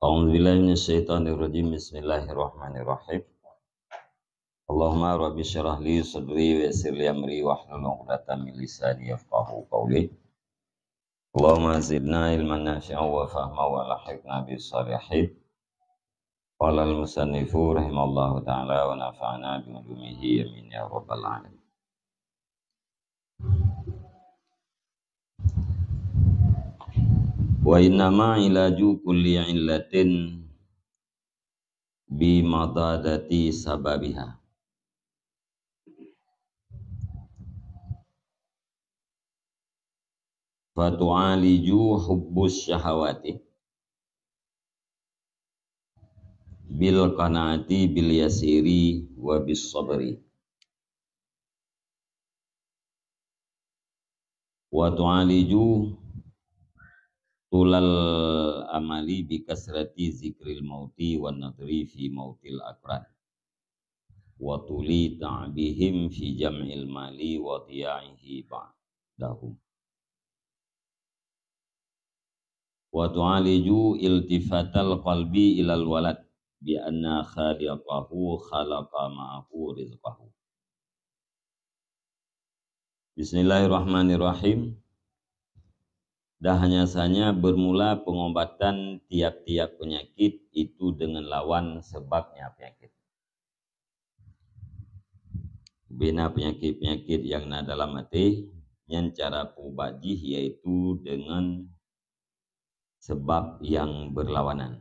A'udzubillahi minasyaitonirrajim. Bismillahirrahmanirrahim. Allahumma rabbi syrah li sadri wa yassir li amri wahlul 'uqdatam min lisani yafqahu qawli. Allahumma zidna ilman nafi'an wa fahman wa lahiqna bis shalihin. Qala al-musannifu rahimallahu ta'ala wa nafa'ana bi ulumihi amin ya rabbal alamin. Wa innama ilaju kulli illatin bi madadati sababiha. Fatu'aliju hubbus syahawati bil qanaati bil yasiri wa bis sabri wa tu'aliju tulal amali bi kasrati zikril mauti wan nadri fi mautil akran wa tuli ta'bihim fi jam'il mali wa diya'ihi ba'dahum wa tu'aliju iltifatal qalbi ilal walad bi anna khaliqahu khalaqa ma'ahu rizqahu. Bismillahirrahmanirrahim. Dah hanya saja bermula pengobatan tiap-tiap penyakit itu dengan lawan sebabnya penyakit. Bina penyakit-penyakit yang na dalam hati yang cara pengobati yaitu dengan sebab yang berlawanan.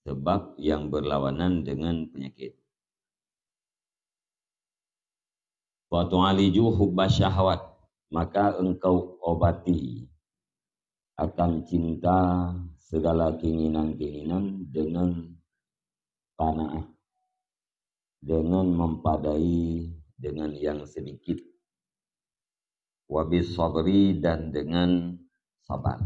Sebab yang berlawanan dengan penyakit. Wa tu'aliju hubbas syahwat, maka engkau obati akan cinta segala keinginan-keinginan dengan qanaah, dengan mempadai dengan yang sedikit, wabis sabri dan dengan sabar.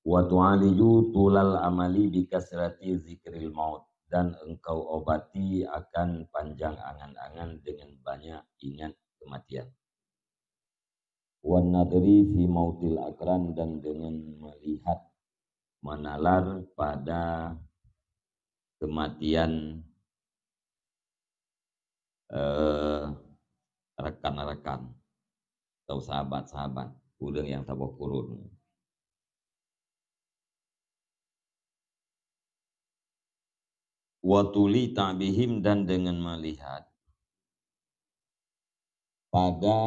Wa tu'aliju tulal amali bi kasrati zikril maut, dan engkau obati akan panjang angan-angan dengan banyak ingat kematian. Wan nadri fi mautil akran, dan dengan melihat menalar pada kematian rekan-rekan atau sahabat-sahabat udang yang tabok kurun. Watuli ta'bihim, dan dengan melihat pada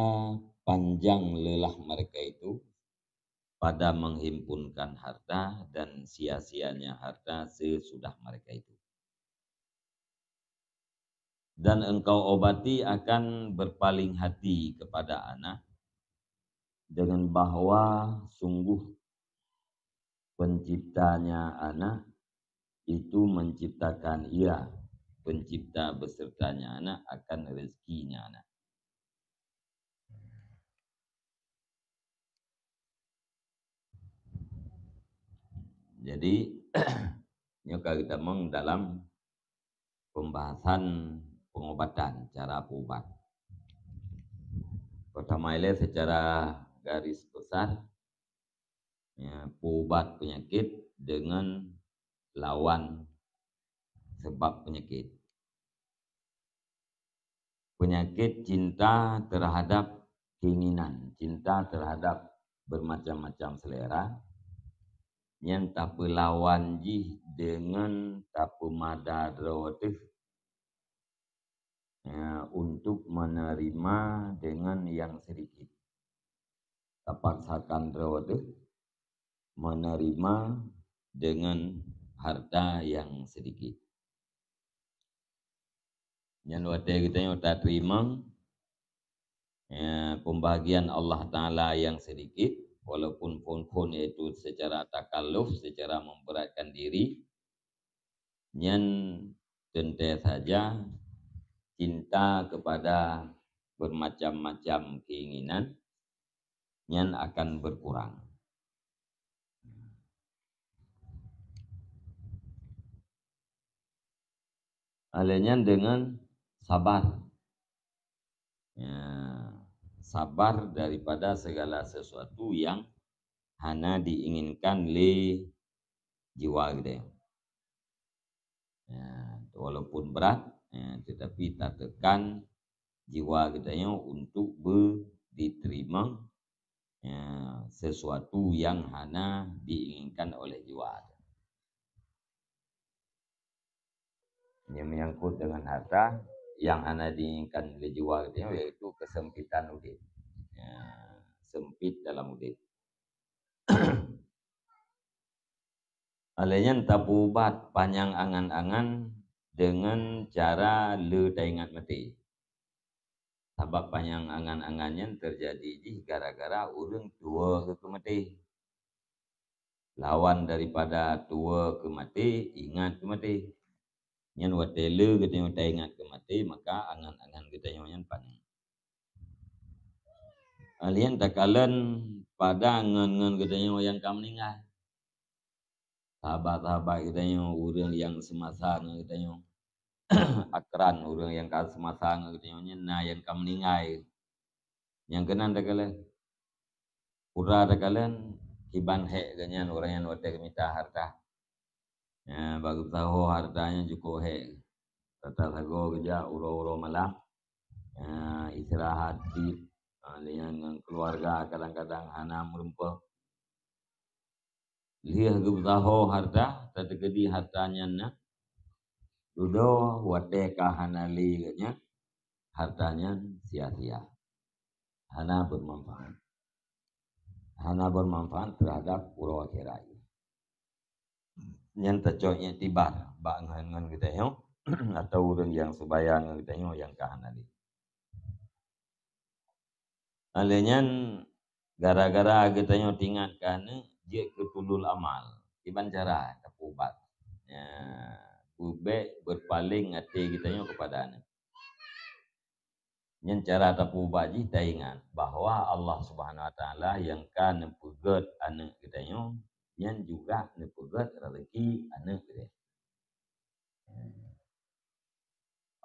panjang lelah mereka itu pada menghimpunkan harta dan sia-sianya harta sesudah mereka itu. Dan engkau obati akan berpaling hati kepada anak dengan bahwa sungguh penciptanya anak itu menciptakan ia, pencipta besertanya anak akan rezekinya anak. Jadi nyuka kita meng dalam pembahasan pengobatan, cara obat. Pertama ini secara garis besar ya, obat penyakit dengan lawan sebab penyakit. Penyakit cinta terhadap keinginan, cinta terhadap bermacam-macam selera, yang tak lawan jih dengan tak madarotif ya, untuk menerima dengan yang sedikit. Tapaksakan rotif menerima dengan harta yang sedikit. Yang wate kita yang tak terima ya, pembahagian Allah Ta'ala yang sedikit, walaupun pun itu secara takalluf, secara memberatkan diri, yang tentu saja cinta kepada bermacam-macam keinginan yang akan berkurang. Halnya dengan sabar. Ya, sabar daripada segala sesuatu yang hana diinginkan le jiwa gitu ya. Walaupun berat tetapi tak tekan jiwa kita untuk diterima sesuatu yang hana diinginkan oleh jiwa. Yang menyangkut dengan harta yang hana diinginkan oleh jiwa gitu ya, yaitu kesempitan udip. Sempit dalam udip. Alanya tapubat panjang angan-angan dengan cara le ingat mati. Sebab panjang angan-angannya terjadi di gara-gara orang tua ke mati. Lawan daripada tua ke mati, ingat ke mati. Yang watele kita ingat ke mati, maka angan-angan kita yang panjang. Alien takalan pada angan-angan kita yang kamu meninggal. Sahabat-sahabat kita orang yang semasa kita akran orang yang semasa kita yang kamu meninggal. Yang kena takalan pura takalan kiban hek ganyan orang yang wate minta harta. Bagus tahu hartanya cukup hek. Tata sago kerja uro-uro malam. Istirahat di dengan keluarga kadang-kadang anak merumpah. Lihat tahu harta terjadi hartanya na. Dudo wate kahanali ganyan hartanya sia-sia. Hana bermanfaat. Hana bermanfaat terhadap uro akhirat. Yang tercoknya tibar bangan kita atau orang yang sebayang kita yang kahanali. Alenyan gara-gara kita tinggalkan dia ketulul amal. Iban cara tapubat. Bube berpaling hati kita kepada anak. Yang cara tapubat kita ingat bahwa Allah Subhanahu Wa Taala yang kan pegat anak kita yang juga pegat rezeki anak kita.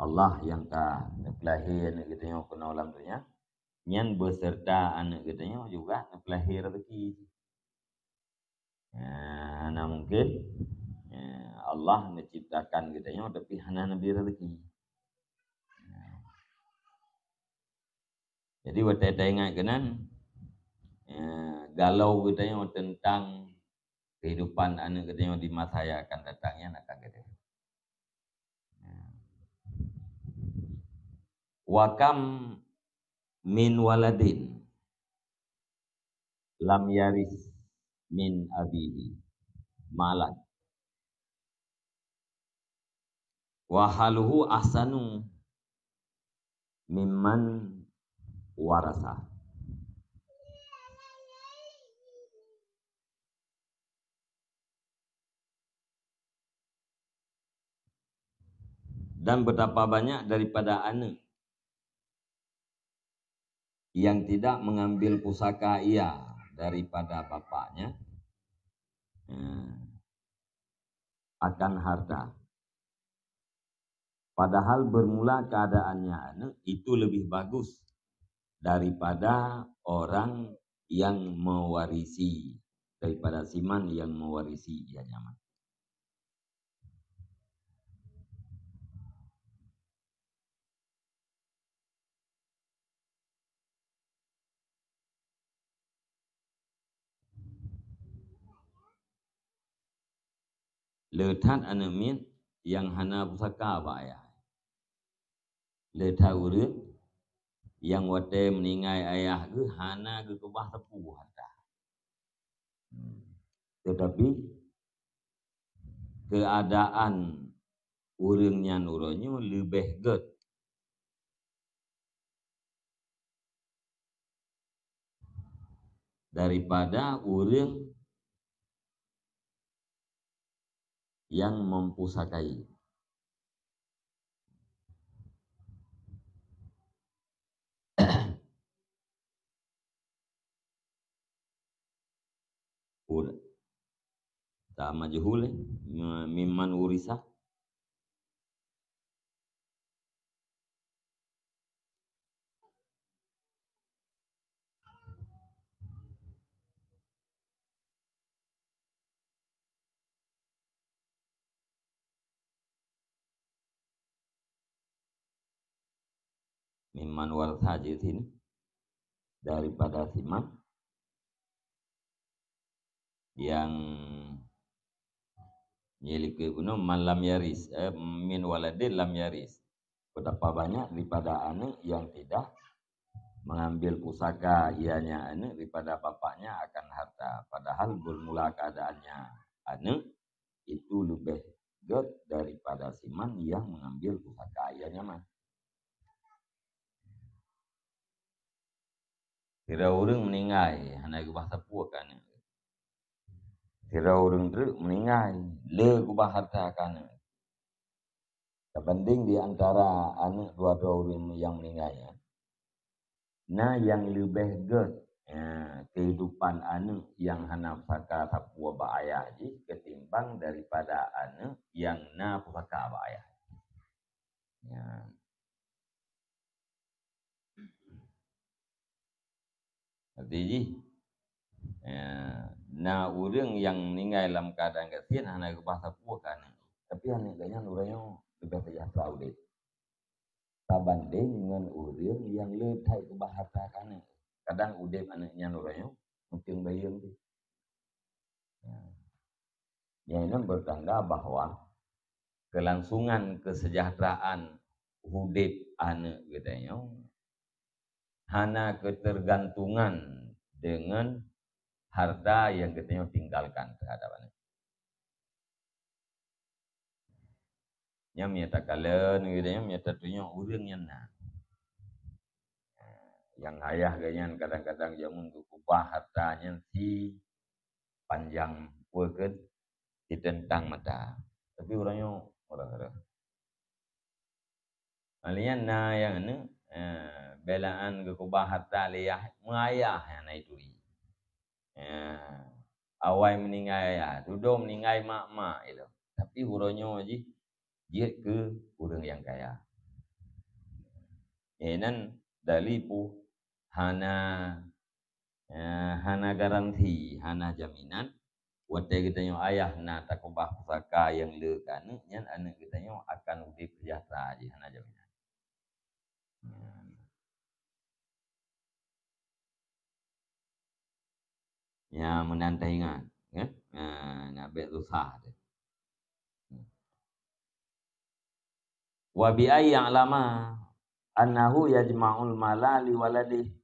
Allah yang kan pelahir anak kita kena ulam dunia. Yang beserta anak kita juga pelahir rezeki. Nah mungkin Allah menciptakan kita tapi hana nabi rezeki. Jadi waktu kita ingat kenan galau kita tentang kehidupan anak kita di masa yang akan datangnya nak kita. Wakam min waladin lam yaris min abihi malak wahaluhu ahsanu mimman warasa. Dan betapa banyak daripada anak yang tidak mengambil pusaka ia daripada bapaknya akan harta. Padahal bermula keadaannya anak itu lebih bagus daripada orang yang mewarisi, daripada siman yang mewarisi ia nyaman. Letat anamin yang hana pusaka apa ayah. Letat urut yang wate meninggai ayah ke hana ke kebah tepu harta. Tetapi keadaan urangnya nuronyo lebih good daripada urang yang mempusakai. Tak majhul mimman urisa. mimman waratha sini daripada siman yang milik gunung man lam yaris min waladin lam yaris, betapa banyak daripada anak yang tidak mengambil pusaka ianya anak daripada bapaknya akan harta, padahal bermula keadaannya anak itu lebih good daripada siman yang mengambil pusaka ianya mah. Kira orang meninggal hana gubah sapua kan, kira orang tu meninggal le gubah harta kan, terbanding di antara anak dua-dua orang yang meninggalnya. Nah yang lebih good kehidupan anak yang hana pusaka sapua ba ayah ji ketimbang daripada anak yang na pusaka ba ayah. Ya. Arti ji na orang yang meninggal dalam keadaan kasihan hana gubah sapua kan, tapi anak ganya nuranya lebih sejahtera udah. Tabanding dengan orang yang letai gubah harta kan. Kadang udah anaknya nuranya mungkin bayang tu. Yang ini bertanda bahwa kelangsungan kesejahteraan hidup anak katanya hana ketergantungan dengan harta yang katanya tinggalkan terhadap anak. Yang menyatakan katanya menyatakan orang yang yang ayah ganyan kadang-kadang jamun kubah hartanya si panjang puakeun ditentang mata, tapi orangnya orang-orang alian na yang anu belaan ke kubah harta liah mengayah yang na itu awai meninggal ya tudo meninggal mak-mak itu, tapi orangnya aja dia ke orang yang kaya nan dalipu hana garansi, hana jaminan. Watai kita yang ayah na takubah pusaka yang lekan, yang anak kita yang akan hidup sejahtera aja, hana jaminan. Ya menantai ingat, ya, nabi susah. Wabi ayang lama, annahu yajma'ul mala li waladih.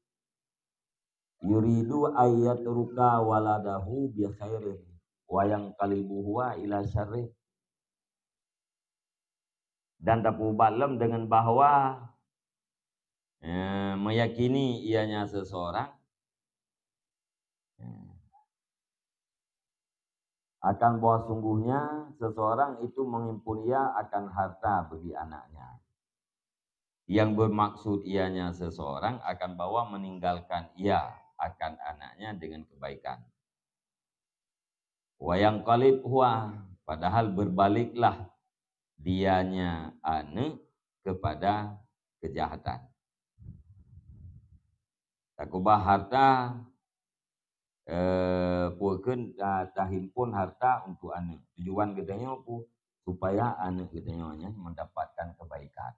Yuridu ayat ruka waladahu bi khairin wa yang kalibuhuwa ila syarri. Dan tapu balam dengan bahwa meyakini ianya seseorang akan bahwa sungguhnya seseorang itu mengimpun ia akan harta bagi anaknya. Yang bermaksud ianya seseorang akan bawa meninggalkan ia akan anaknya dengan kebaikan. Wayang qalib huwa, padahal berbaliklah dianya anak kepada kejahatan. Takubah harta puakeun tahimpun harta untuk anak. Tujuan katanya apa? Supaya anak katanya mendapatkan kebaikan.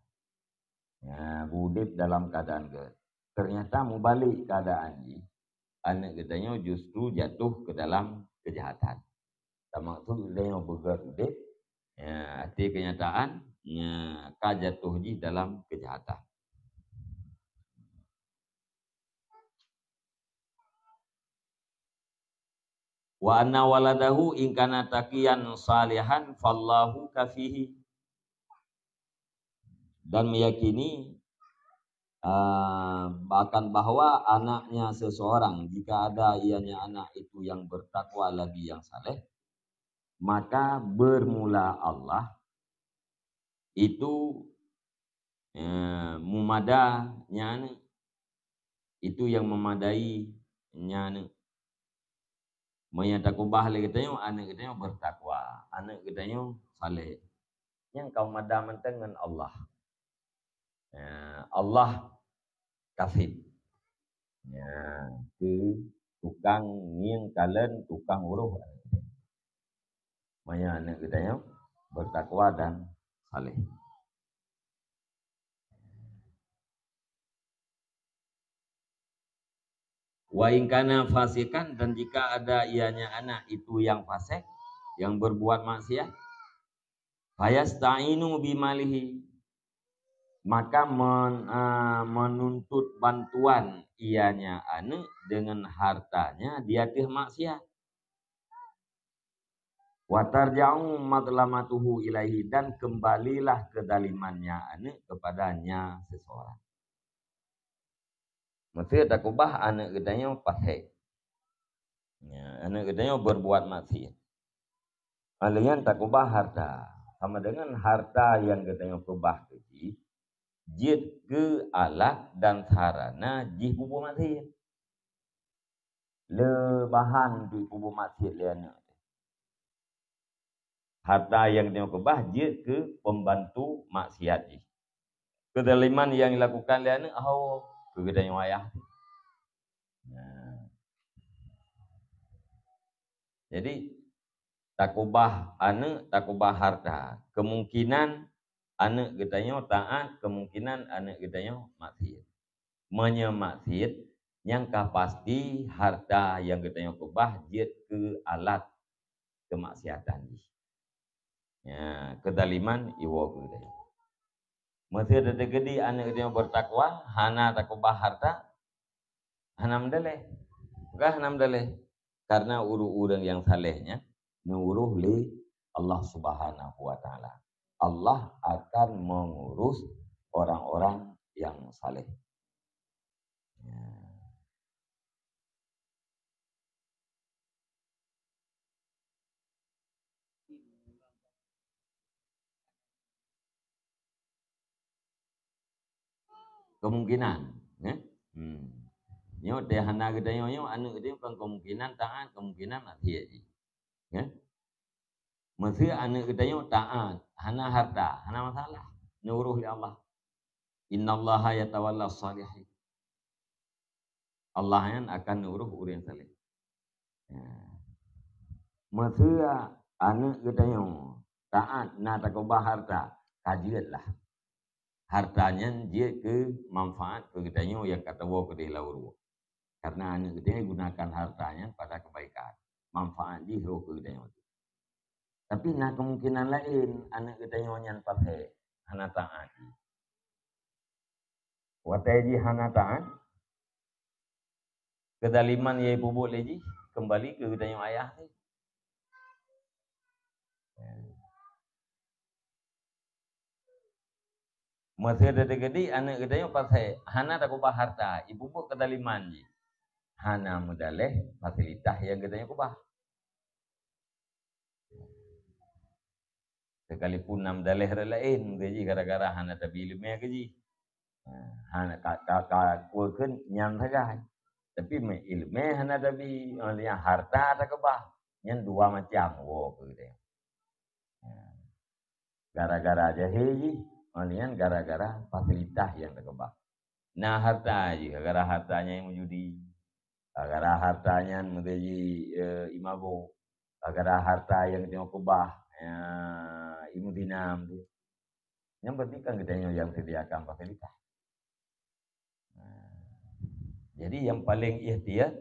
Ya, budip dalam keadaan ke. Ternyata mubalik keadaan ni, anak katanya justru jatuh ke dalam kejahatan. Tak maksud dia bergerak arti kenyataan jatuh di dalam kejahatan. Wa anna waladahu in kana taqiyan salihan fallahu kafihi, dan meyakini bahkan bahwa anaknya seseorang jika ada ianya anak itu yang bertakwa lagi yang saleh, maka bermula Allah itu mumadanya itu yang memadai nyane. Menyatakan lagi kita yang anak kita yang bertakwa, anak kita yang saleh. Yang kau madaman dengan Allah. Allah kafir. Ke tukang ngiang kalen tukang uruh. Maya anak kita yang bertakwa dan saleh. Wa in kana fasikan, dan jika ada ianya anak itu yang fasik, yang berbuat maksiat, fayasta'inu bimalihi, maka menuntut bantuan ianya anak dengan hartanya dia teh maksiat. Wa tarja'u madlamatuhu ilaihi, dan kembalilah kedalimannya anak kepadanya seseorang. Maksudnya tak ubah anak gedanya fasik. Ya, anak gedanya berbuat maksiat. Kalian tak ubah harta. Sama dengan harta yang gedanya kubah keji, jid ke alat dan sarana jih bubu maksiat. Le bahan tu bubu maksiat le anak. Harta yang gedanya kubah jid ke pembantu maksiat jih. Kedaliman yang dilakukan le anak, ke gedanya ayah. Nah. Jadi takubah anak, takubah harta. Kemungkinan anak getanya taat, kemungkinan anak getanya maksiat. Menyemaksiat yang pasti harta yang getanya kubah jid ke alat kemaksiatan. Ya, kedaliman iwo getanya. Masih ada gede anak getanya bertakwa, hana takubah harta, hana mendaleh. Bukan hana mendaleh. Karena urang yang salehnya nuruh li Allah Subhanahu wa taala. Allah akan mengurus orang-orang yang saleh. Ya. Kemungkinan, ya. Nyo teh hana kita nyo anu kita kemungkinan taat, kemungkinan maksiat. Ya. Mesti anu kita nyo taat, hana harta, hana masalah. Nuruh li Allah. Innallaha yatawalla shalihin. Allah yang akan nuruh urang saleh. Ya. Masa anak kita yang taat na takubah harta, kajianlah hartanya dia ke manfaat ke kita yang kata wo ke lauru. Karena anak kita gunakan hartanya pada kebaikan, manfaat dia ke kita. Tapi nah kemungkinan lain anak kita yang pakai hana taat. Watai hana taat, kedaliman ye bubuk lagi kembali ke kita yang ayah ni. Masih ada gede anak gedanya pasai hana tak kubah harta ibu bu kedaliman ji hana mudaleh fasilitas yang gedanya kubah sekalipun nam daleh lain gaji gara-gara hana tapi ilmu gaji hana kakak kuken nyam saja tapi me ilmu hana tapi yang harta tak kubah yang dua macam wo gedanya gara-gara aja heji malian gara-gara fasilitas yang terkebak. Nah harta juga gara hartanya yang menjudi, gara hartanya menjadi imabo, gara harta yang tengok kubah, imu dinam tu. Yang penting kan kita yang sediakan fasilitas. Jadi yang paling ikhtiar,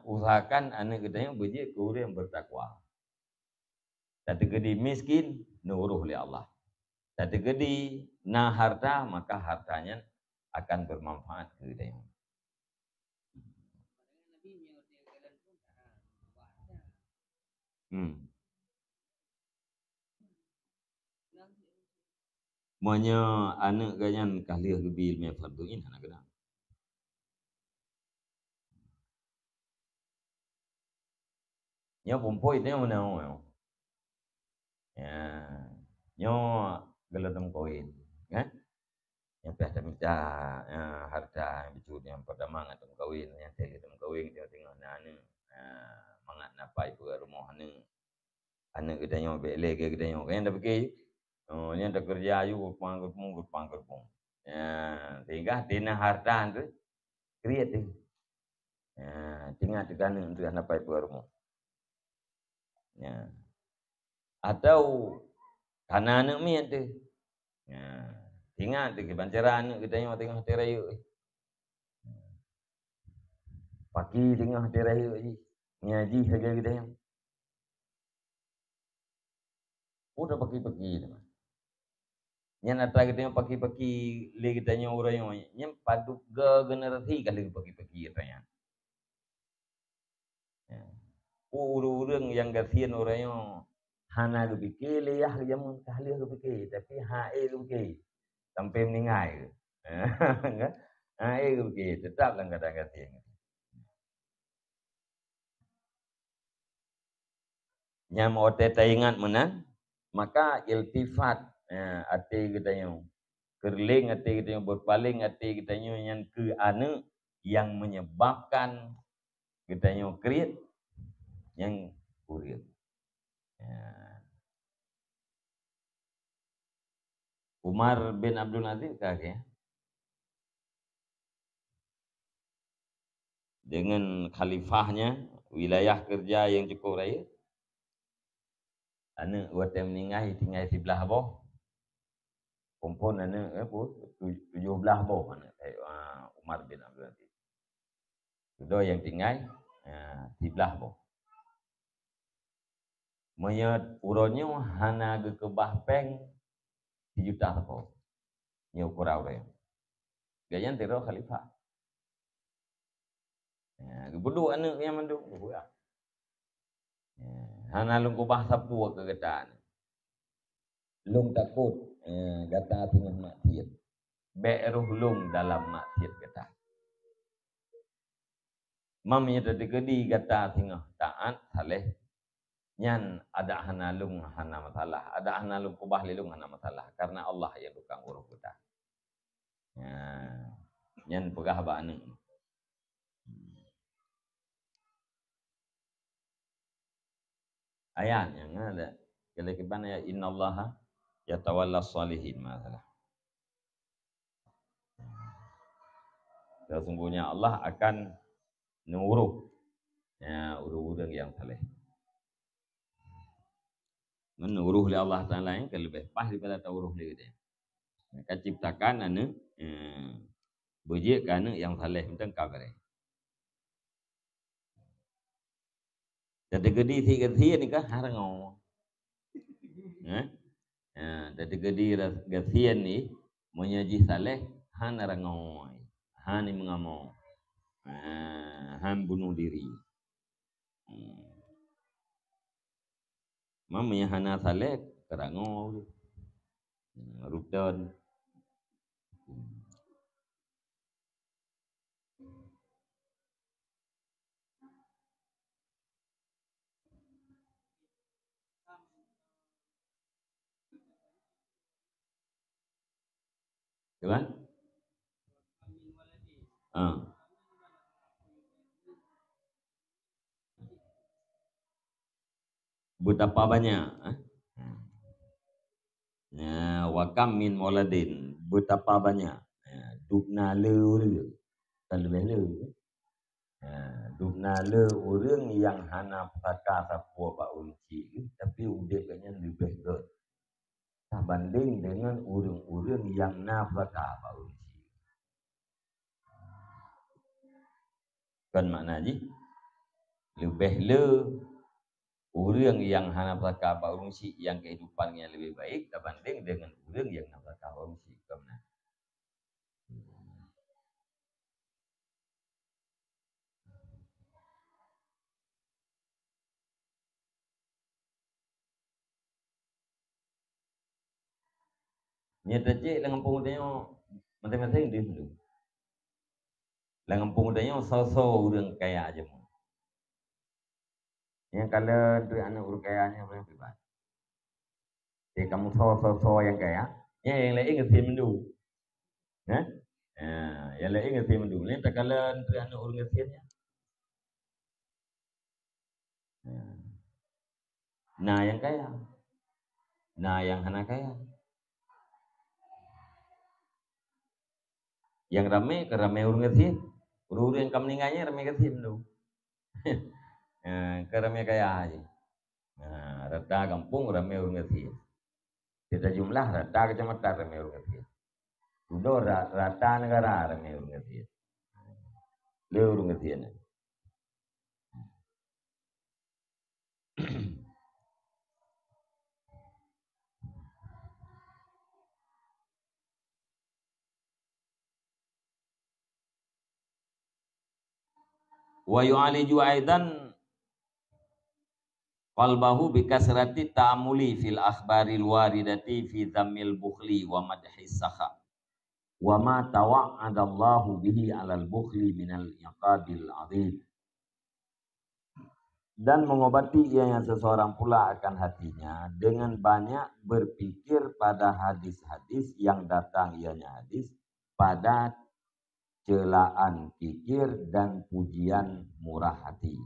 usahakan anak kita yang berjaya ke yang bertakwa. Tapi gede miskin, nuruh li Allah. Tapi gede nah harta, maka hartanya akan bermanfaat ke dia. Monya anak ganyan kahliah gebil me farduin anak kena. Nyo pumpoi itu mana yo. Ya, nyo gelatem koin, kan? Yang dah minta harta yang bicu yang pertama ngatem kawin, yang teletem kawin dia tengok anu. Mangat napa ibu rumah anu. Anak kita nyo bele ke kita nyo kan dah pergi. Oh, ni ada kerja ayu gurpang. Ya, sehingga dina harta tu create. Ya, tinggal tekan untuk napa ibu rumah. Ya. Atau karena anak mi tu. Ya. Tinggal tu kebancaran anak kita yang tengah terayu. Pagi tengah dia raya je. Ngaji saja kita yang. Udah pagi-pagi tu. Yang nata kita yang pagi-pagi le kita yang orang yang padu ke generasi kali pagi-pagi katanya. Urang yang gasian orang yang hana ke fikir le yah jamun kali ke fikir tapi hae ke fikir sampai meninggal. Enggak? Hae ke fikir tetap lang kadang-kadang. Nyam ote ingat menang maka iltifat ate kita yang kerling ate kita yang berpaling ate kita yang ke anu yang menyebabkan kita yang kriat yang kurir. Umar bin Abdul Aziz kakek dengan khalifahnya wilayah kerja yang cukup raya anu waktu meninggal tinggal sebelah bawah kumpul anu 17 bawah mana Umar bin Abdul Aziz itu yang tinggal sebelah bawah menyat uronnya hana ke bahpeng 1 juta bawah nyu kurau raya gayan tero khalifah berdua anu yang mandu hana lung kubah sapu ke getaan lung takut gata tengah maksiat be'ruh lung dalam maksiat gata mamnya tadi gedi gata tengah taat saleh nyan ada hana lung hana masalah ada hana lung kubah lilung hana masalah karena Allah yang tukang urus kita nyan pegah ba anu ayat yang ada kelekiban ya innallaha yatawalla sholihin masalah sesungguhnya Allah akan nuruh urus yang saleh menuruh oleh Allah Ta'ala yang lebih pas daripada tauruh dia kata maka ciptakan anu bujik anu yang saleh tentang kabar jadi gedi si ni kan harangau jadi gedi gasian ni menyaji saleh han harangau han ni mengamau han bunuh diri mamanya hana saleh kerangau rutan kan betapa banyak wakam min moladin betapa banyak dukna le talbeh le dukna le orang yang hana saka sapua pak unci tapi udeknya lebih ke banding dengan orang-orang yang nafkah pak unci kan maknanya lebih le orang yang hana saka pak unci yang kehidupannya lebih baik dibanding dengan orang yang nafkah pak unci kemana nyata cik dengan pemudanya masing-masing dia dulu dengan pemudanya so-so orang kaya aja yang kalau tu anak orang kayanya orang bebas jadi kamu so yang kaya yang lain ingat sih mendu yang lain ingat sih mendu ni tak kalau tu anak orang kasiannya nah yang kaya nah yang hana kaya yang ramai ke ramai orang kasian orang yang kamu meninggalnya ramai kasian mendu ke ramai kaya aja rata kampung ramai orang kasian kita jumlah rata kecamatan ramai orang kasian sudah rata negara ramai orang kasian le orang kasian Wa yu'aliju aidan qalbahu bi kasrati ta'amuli fil akhbaril waridati fi dhammil bukhli wa madhis sakha wa ma tawa'adallahu bihi 'alal bukhli minal iqabil 'adzim. Dan mengobati ianya seseorang pula akan hatinya dengan banyak berpikir pada hadis-hadis yang datang ianya hadis pada celaan kikir dan pujian murah hati,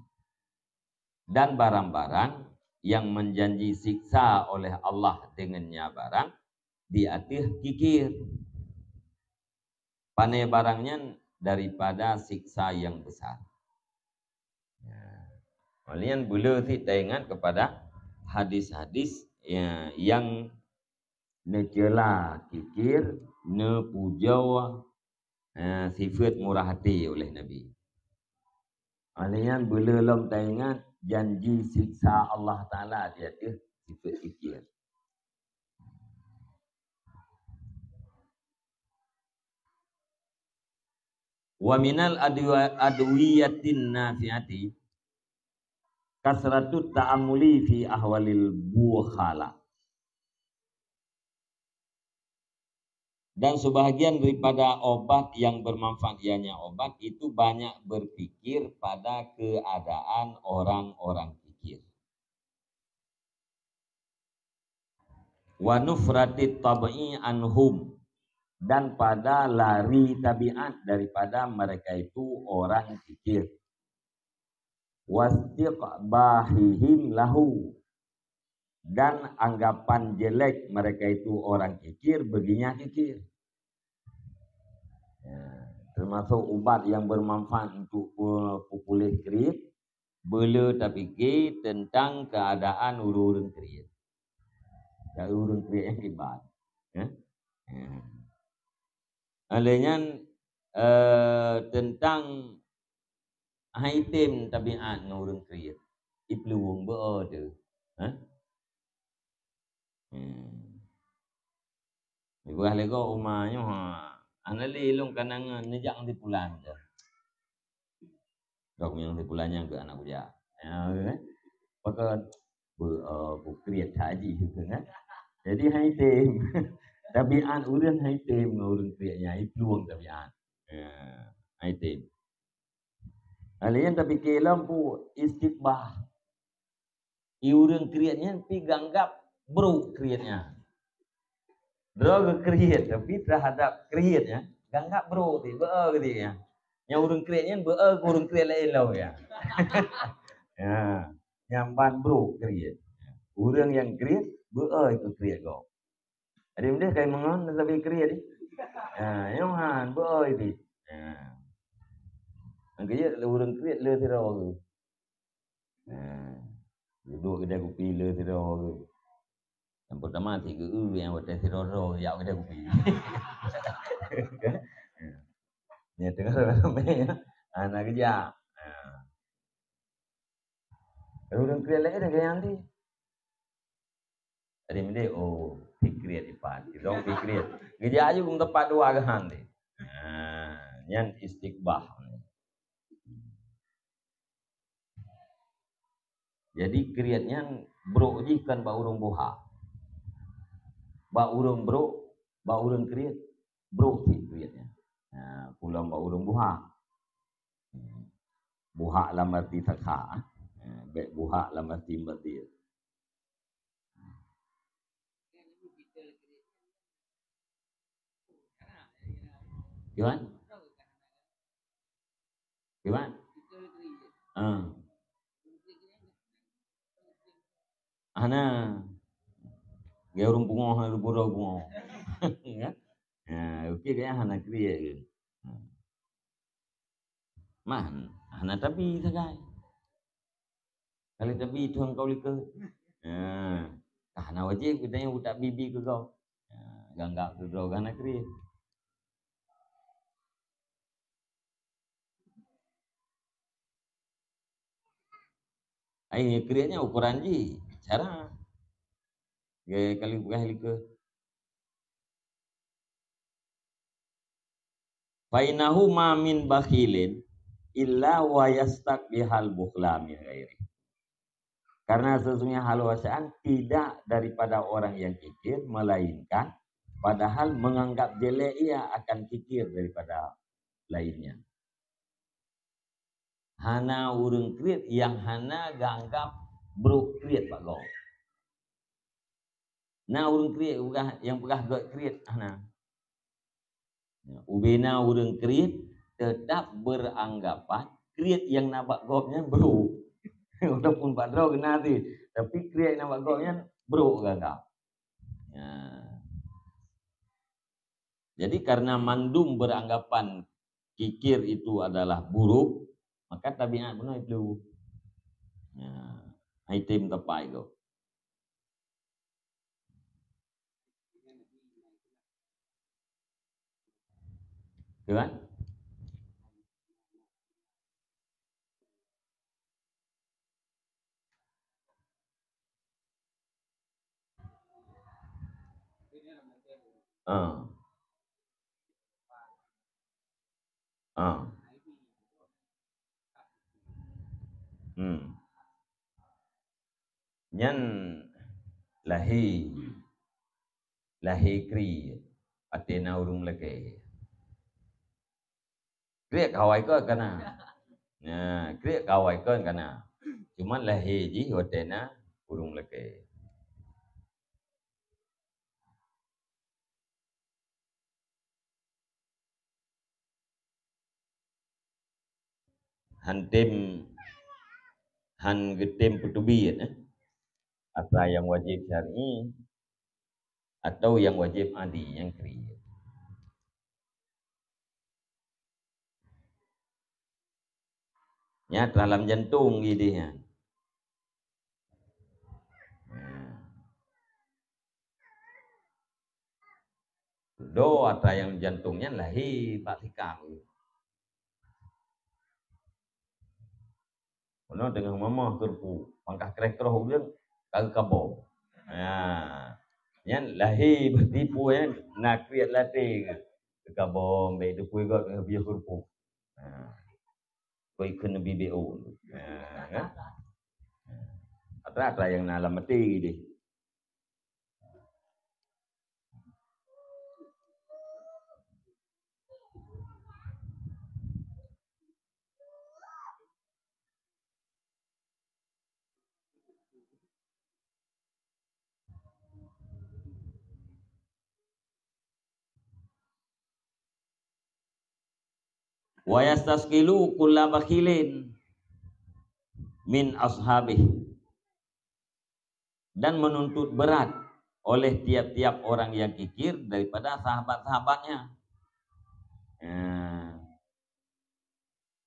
dan barang-barang yang menjanji siksa oleh Allah dengannya barang diatih kikir panai barangnya daripada siksa yang besar. Kalian boleh ingat kepada hadis-hadis yang necela kikir, ne pujau sifat murah hati oleh Nabi. Kalian boleh lom ingat janji siksa Allah Ta'ala dia tu sifat kikir. Wa minal adwiyatin nafiati kasratu ta'amuli fi ahwalil bukhala. Dan sebahagian daripada obat yang bermanfaat ianya obat itu banyak berpikir pada keadaan orang-orang kikir. Wa nufrati tab'i anhum, dan pada lari tabiat daripada mereka itu orang kikir. Wastiqbahihim lahu, dan anggapan jelek mereka itu orang kikir baginya kikir. Termasuk obat yang bermanfaat untuk pupulih kerit, boleh tak fikir tentang keadaan urun-urun kerit. Urun kerit yang kibat. Alanya tentang haitim tabiat urun kerit. Ipluwung berada. Ibu ahli kau umahnya anali long kanang nejak di pulan je. Dok yang di pulannya ke anak budak. Pakai bukriat haji gitu kan. Jadi haitim tabiat urun haitim urun kriatnya ipluwung tabiat. Haitim. Alian tapi kelam pu istiqbah. Iurun kriatnya pi ganggap bro kriatnya. Bro kriat tapi terhadap kriatnya ganggap bro ti beo gitu ya. Yang urun kriatnya beo urun kriat lain lo ya. Ya, nyamban bro kriat. Urun yang kriat beo itu kriat kau. Ada benda kai mengon tapi kriat ni. Yang han beo itu. Angkanya urun kriat le tiro tu. Duduk kedai kopi le tiro tu. Yang pertama tiga yang hotel tiro ya kedai kopi. Ni tengah ramai anak kerja. Urun kriat lagi dah gaya nanti. Ada benda fikriat ipat. Dong fikriat. Kerja aja belum tepat dua gahan ni. Yang istiqbah. Jadi kriatnya bro je kan ba urang buha. Ba urang bro, ba urang kriat. Bro ti kriatnya. Pulang ba urang buha. Buha lam arti takha. Baik buha lam arti mati. Gimana? Gimana? Ana dia urung bungo urung buro bungo. Ya. Okey dia hana kriya ke. Man, hana tapi sagai. Kali tapi tuang kau lika. Hana wajib kita yang budak bibi ke kau. Ganggap tu kau hana kriya. Ai kriyanya ukuran ji. Cara gaya kali bukan lika. Fainahu ma min bakhilin illa wa yastaqbihal bukhla min ghairi. Karena sesungguhnya hal wasaan tidak daripada orang yang kikir, melainkan padahal menganggap jelek ia akan kikir daripada lainnya. Hana urang kriet yang hana ganggap buruk kriet Pak Gong. Nah urang kriet yang pegah gak kriet hana. Ubena urang kriet tetap beranggapan kriet yang nabak gopnya buruk. Walaupun Pak Dro kena hati, tapi kriet yang nabak gopnya buruk ganggap. Ya. Jadi karena mandum beranggapan kikir itu adalah buruk, maka tabiat benar itu. Ya, item tepai itu. Kan? Ah. Ah. Nyan lahi kri atena urung leke. Kriek kawai ko kana. Nah, kriek kawai ko kana. Cuman lahi ji atena urung leke. Han getem putubi apa yang wajib syar'i atau yang wajib adi yang kri. Ya dalam jantung gitu ya. Do ada yang jantungnya lahi batikang. Ono dengan mama kerpu, pangkah krektro hujan kagak kabo. Nah, yan lahi bertipu ya, nak kriat latih kabo, baik tu kue gak biar kerpu. Nah, kue kena BBO. Nah, kan? Ada yang nalam mati gitu. Wa yastaskilu kulla bakhilin min ashabih, dan menuntut berat oleh tiap-tiap orang yang kikir daripada sahabat-sahabatnya.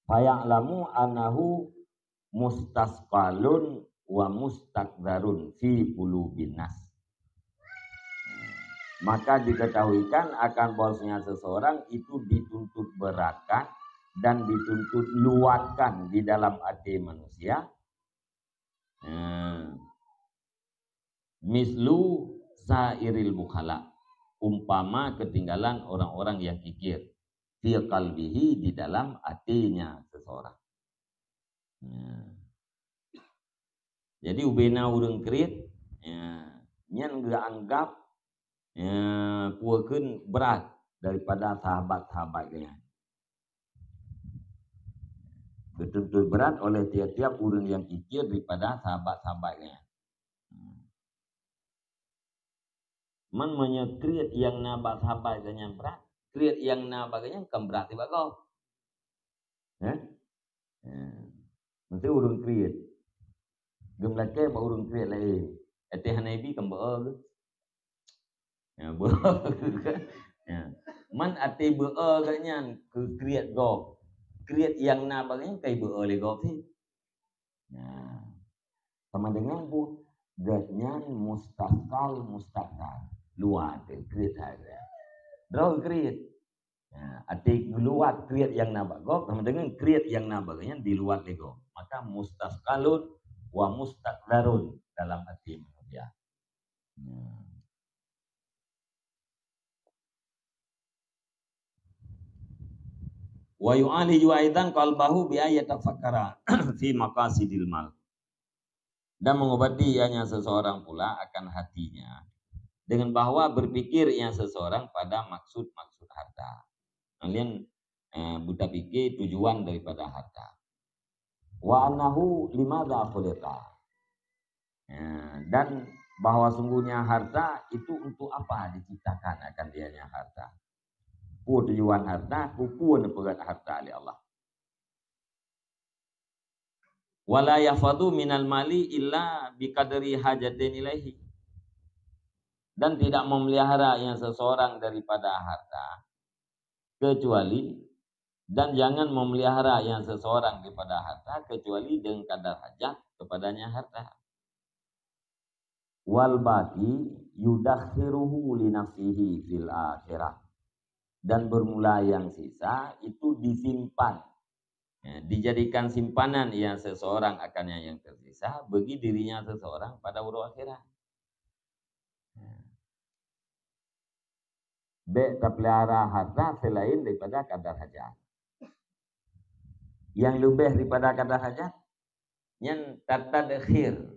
Faya'lamu anahu mustasqalun wa mustakdarun fi qulubin nas. Maka diketahuikan akan bahwasanya seseorang itu dituntut beratkan dan dituntut luatkan di dalam hati manusia. Mislu sairil bukhala, umpama ketinggalan orang-orang yang kikir fi qalbihi, di dalam hatinya seseorang. Jadi ubena urang krit nyan gak anggap kuakeun berat daripada sahabat-sahabatnya. Betul-betul berat oleh tiap-tiap urang yang kikir daripada sahabat-sahabatnya. Man menyekriat yang nabak sahabatnya berat, kriat yang nabaknya kan berat tiba kau. Nanti urang kriat. Gemlake ba urang kriat lain. Eteh hanaibi kan beul. Ya beul kan. Ya. Man ate beul gaknya ke kriat go. Kriat yang nabaknya kai beul le go sih. Nah, sama dengan bu gatnya mustakal luat kriat ada. Draw kriat. Ya, ate luat kriat yang nabak go sama dengan kriat yang nabaknya di luar lego. Maka mustaskalun wa mustakdarun dalam hati manusia. Wa yu'aliju aidan qalbahu bi ayatafakkara fi maqasidil mal. Dan mengobati ianya seseorang pula akan hatinya dengan bahwa berpikir yang seseorang pada maksud-maksud harta. Kalian buta pikir tujuan daripada harta. Wa annahu limadza khuliqa. Dan bahwa sungguhnya harta itu untuk apa diciptakan akan dianya harta. Tujuan harta, pupun pegat harta oleh Allah. Wala yafadu minal mali illa biqadri hajatin ilaihi. Dan tidak memelihara yang seseorang daripada harta kecuali, dan jangan memelihara yang seseorang daripada harta kecuali dengan kadar hajat kepadanya harta. Wal baqi yudakhiruhu li nafsihi fil akhirah. Dan bermula yang sisa itu disimpan, dijadikan simpanan yang seseorang akannya yang tersisa bagi dirinya seseorang pada urusan akhirat. Terpelihara harta selain daripada kadar hajat. Yang lebih daripada kadar hajat, yang tatadkhir,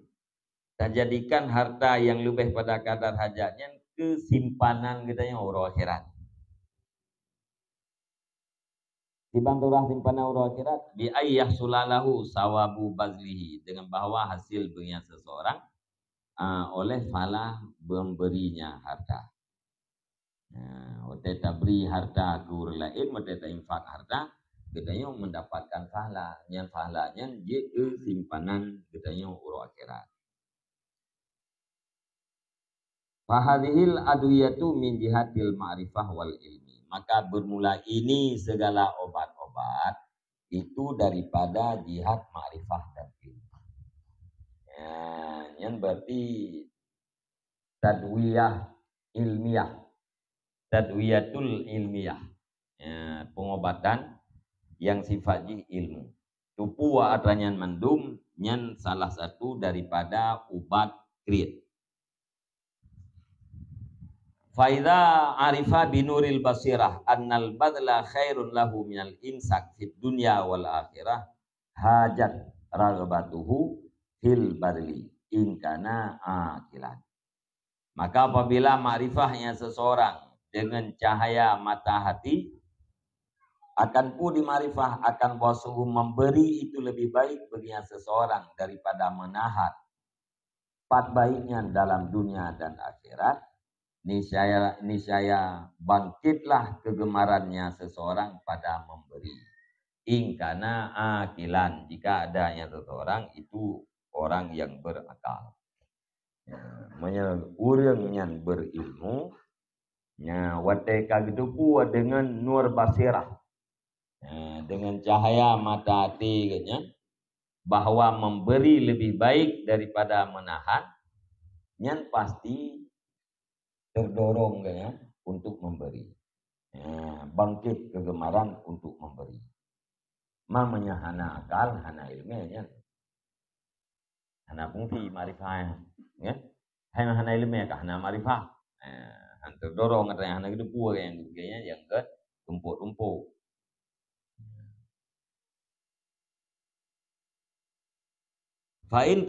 terjadikan harta yang lebih pada kadar hajatnya ke simpanan kita yang urusan akhirat. Dibantulah simpanan urusan akhirat bi ayyah sulalahu sawabu bazlihi, dengan bahwa hasil berinya seseorang oleh falah memberinya harta. Kita beri harta ke orang lain, kita infak harta, kita mendapatkan pahala. Yang pahalanya dia ke simpanan kita urusan akhirat. Fahadhil adwiyatu min jihatil ma'rifah wal ilmi. Maka bermula ini segala obat-obat itu daripada jihad ma'rifah dan ilmu. Yang berarti tadwiyah ilmiah. Tadwiyatul ilmiah, pengobatan yang sifatnya ilmu. Tupu wa adranyan mandum, yang salah satu daripada ubat kriat. Faidha arifa binuril basirah annal badla khairun lahu minal imsak fid dunya wal akhirah hajat raghbatuhu fil badli in kana akilan. Maka apabila makrifahnya seseorang dengan cahaya mata hati, akan pun di makrifah akan bahwa sungguh memberi itu lebih baik bagi seseorang daripada menahan. Pat baiknya dalam dunia dan akhirat, niscaya bangkitlah kegemarannya seseorang pada memberi. Ingkana akilan, jika adanya seseorang itu orang yang berakal. Orang yang berilmu, wateka gitu pun dengan nur basirah, dengan cahaya mata hati katanya, bahwa memberi lebih baik daripada menahan, yang pasti terdorong katanya untuk memberi, bangkit kegemaran untuk memberi. Mamanya hana akal, hana ilmunya, hana fungsi marifah, ya, hana ilmunya kah, hana marifah. Terdorong katanya anak itu pua yang ke tumpuk-tumpuk. Fa'in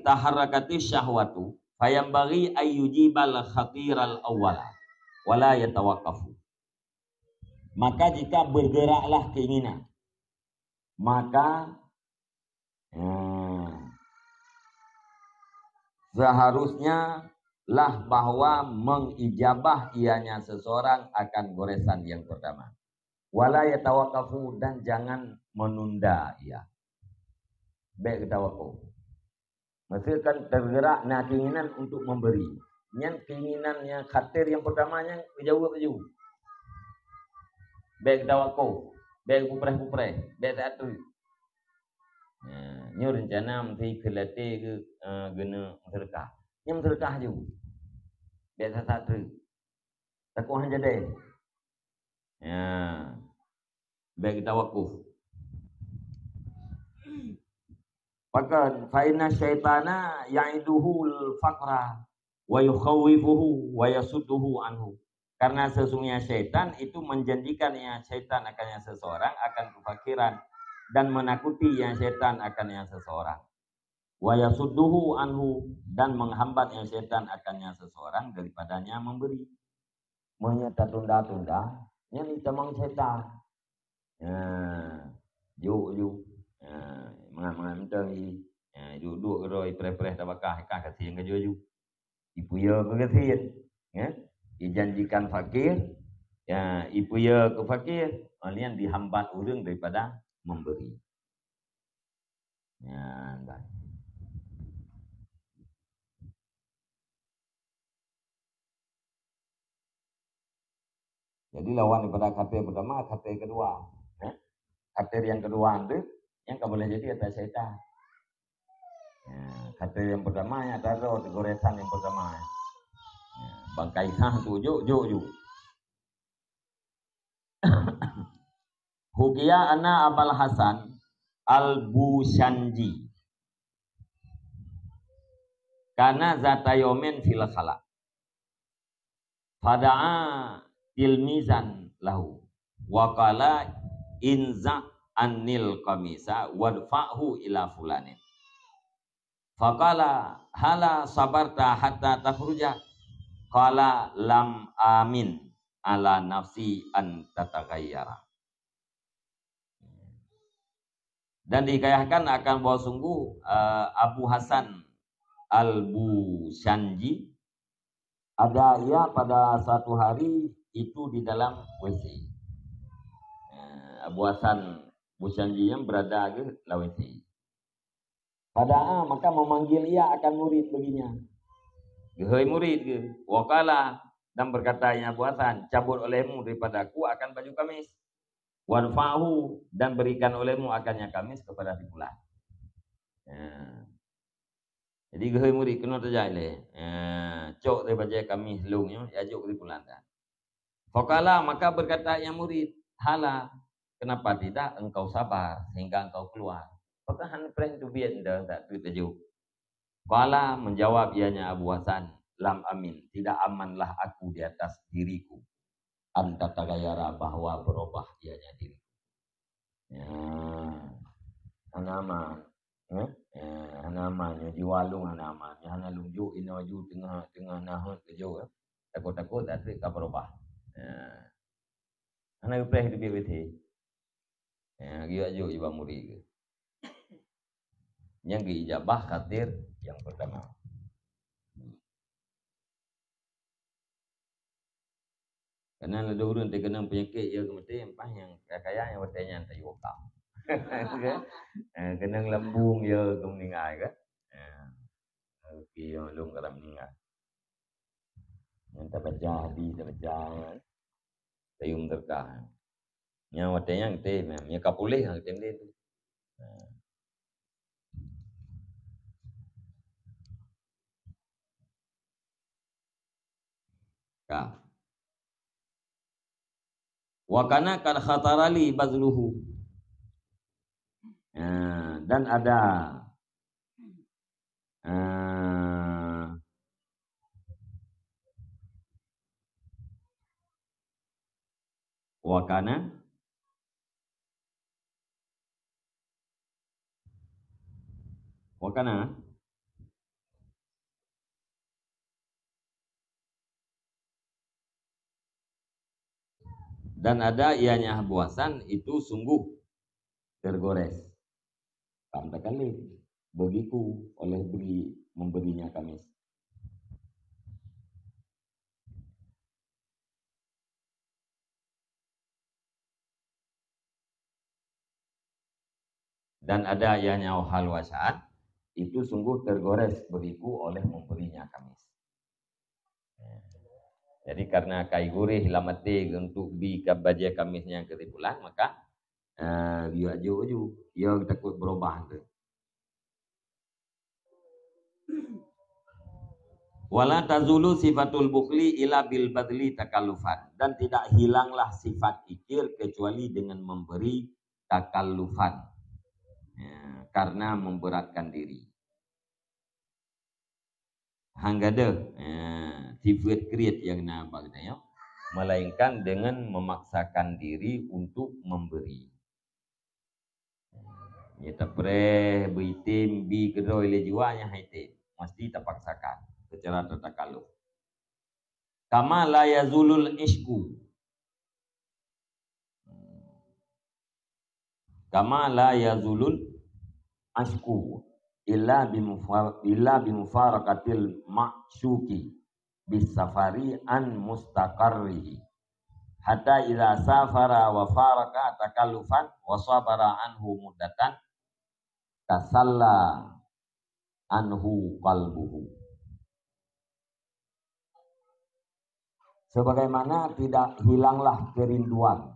taharrakati syahwatu fayambaghi ayyujibal khatiral awwala wala yatawaqqafu. Maka jika bergeraklah keinginan, maka seharusnya lah bahwa mengijabah ianya seseorang akan goresan yang pertama. Wala yatawaqqafu, dan jangan menunda ia. Baik tawakuf. Maksudnya kan tergerak keinginan untuk memberi. Yang keinginannya khatir yang pertamanya jauh. Baik tawakuf, baik kupreh, baik satu. Ini rencana mesti kelate ke guna sedekah. Yang sedekah je. Biasa satu. Takwa jadi. Baik tawakuf. Maka fa'inna syaitana ya'iduhu al-faqra wa yukhawifuhu wa yasudduhu anhu. Karena sesungguhnya syaitan itu menjanjikan yang syaitan akan yang seseorang akan kefakiran dan menakuti yang syaitan akan yang seseorang. Wa yasudduhu anhu, dan menghambat yang syaitan akan yang seseorang daripadanya memberi. Menyata tunda-tunda, yang ditemang syaitan. Juk. Mangan menteri. Duduk keroi pre-pre tabakah kasih yang kejuju. Ipuya berkasih. Dijanjikan fakir, ya ipuya ke fakir, kalian dihambat orang daripada memberi. Ya, baik. Jadi lawan daripada kafir pertama, kafir kedua. Kafir yang kedua itu yang tak boleh jadi atas syaitan. Kafir yang pertama yang taruh di goresan yang pertama. Bangkai sah tu juk. Hukia ana Abul Hasan Al-Bushanji. Karena zata yomen fil khala. Fada'a ilmizan lahu. Wa qala inza anil qamisa wadfa'hu ila fulanin. Faqala hala sabarta hatta takhruja. Qala lam amin ala nafsi an tataghayyara. Dan dikayahkan akan bahwa sungguh Abu Hasan Al-Bushanji ada ia pada suatu hari itu di dalam WC. Abu Hasan Bushanji yang berada di WC. Pada maka memanggil ia akan murid baginya. Gehoi murid ke. Wakala dan berkata Abu Hasan, cabut olehmu daripada aku akan baju kamis. Wanfahu dan berikan olehmu akannya kamis kepada si fulan. Jadi gehoi murid kena terjadi. Cok daripada kamis lungnya, ajuk di fulan dah. Wakala maka berkata yang murid, hala, kenapa tidak engkau sabar sehingga engkau keluar? Apakah hanpreh tu biar dah tak tu tajuk. Kala menjawab ianya Abu Hasan, lam amin, tidak amanlah aku di atas diriku. Anta tagayara bahwa berubah ianya diri. Anaman, anamannya diwalung anamannya, hanalung ju inaju tengah nahut kejo. Takut tak tak berubah. Anak preh itu biar dia ju iba murid. Yang diijabah khatir yang pertama. Karena ada orang terkena penyakit ya kemati empah yang kaya yang bertanya tak yokam. Kena lambung ya kemeninggal kan. Okey yang lung kalau meninggal. Yang tak baca hadis tak baca tayum terkah. Yang bertanya kita yang kapulih yang kita tu. Kah. Wakana kad khatarali bazluhu. Dan ada wakana dan ada ianya Abu Hasan itu sungguh tergores. Kata kali bagiku oleh memberinya kamis. Dan ada ianya hal wasaan itu sungguh tergores bagiku oleh memberinya kamis. Jadi karena kai gurih lamati untuk bi kabaja kamisnya yang ketipulan maka dia aju dia takut berubah tu. Wala tazulu sifatul bukhli ila bil badli takallufan, dan tidak hilanglah sifat ikir kecuali dengan memberi takallufan, karena memberatkan diri. Hanggada sifat kriat yang nampak katanya melainkan dengan memaksakan diri untuk memberi. Ya tapre bitim bi kedoi le jiwanya haite mesti terpaksakan secara tertakaluf. Kama la yazulul ishku. Kama la yazulul ashku illa bimufaraqatil ma'syuki bisafari an mustaqarrihi hatta idza safara wa faraka takallufan wa sabara anhu muddatan tasalla anhu qalbuhu. Sebagaimana tidak hilanglah kerinduan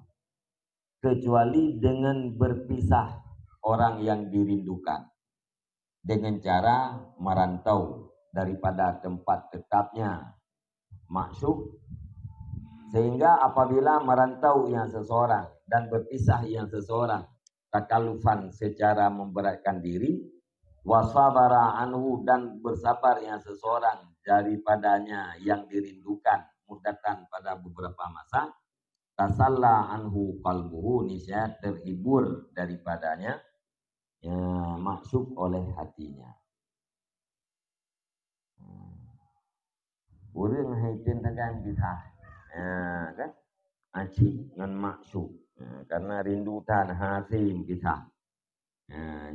kecuali dengan berpisah orang yang dirindukan dengan cara merantau daripada tempat tetapnya maksud, sehingga apabila merantau yang seseorang dan berpisah yang seseorang takalufan secara memberatkan diri, wasabara anhu dan bersabar yang seseorang daripadanya yang dirindukan mudatan pada beberapa masa, tasalla anhu qalbuhu nisya terhibur daripadanya ya, maksud oleh hatinya. Urang haitin tagan kita kan aci ngan maksud karena rindu tan hasim kita.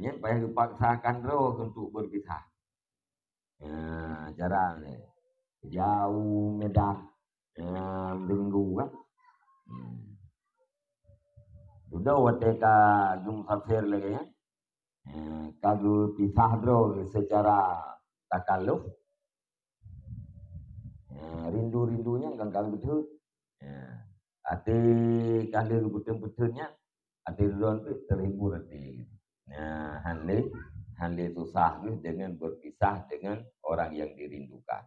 Nya payah dipaksakan roh untuk berpisah. Cara ni jauh Medan minggu kan. Sudah wateka musafir lagi ya. Kagu pisah roh secara takaluf. Rindu-rindunya gang betul. Ati kali betul-betulnya ati ron tu terhibur hati. Hanli susah dengan berpisah dengan orang yang dirindukan.